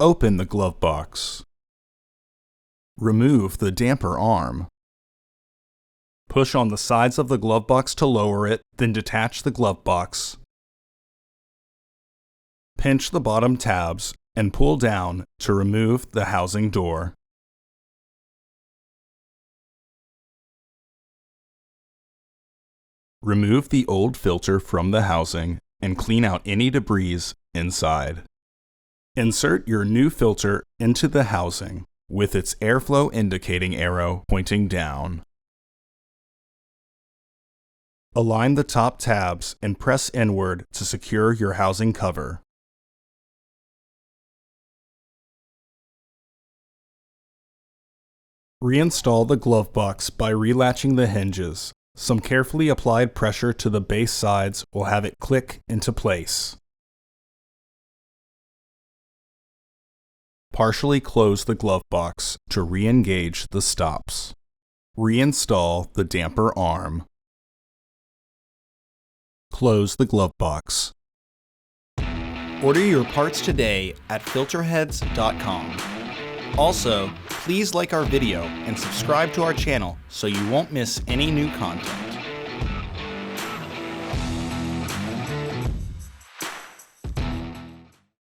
Open the glove box. Remove the damper arm. Push on the sides of the glove box to lower it, then detach the glove box. Pinch the bottom tabs and pull down to remove the housing door. Remove the old filter from the housing and clean out any debris inside. Insert your new filter into the housing with its airflow indicating arrow pointing down. Align the top tabs and press inward to secure your housing cover. Reinstall the glove box by relatching the hinges. Some carefully applied pressure to the base sides will have it click into place. Partially close the glove box to re-engage the stops. Reinstall the damper arm. Close the glove box. Order your parts today at filterheads.com. Also, please like our video and subscribe to our channel so you won't miss any new content.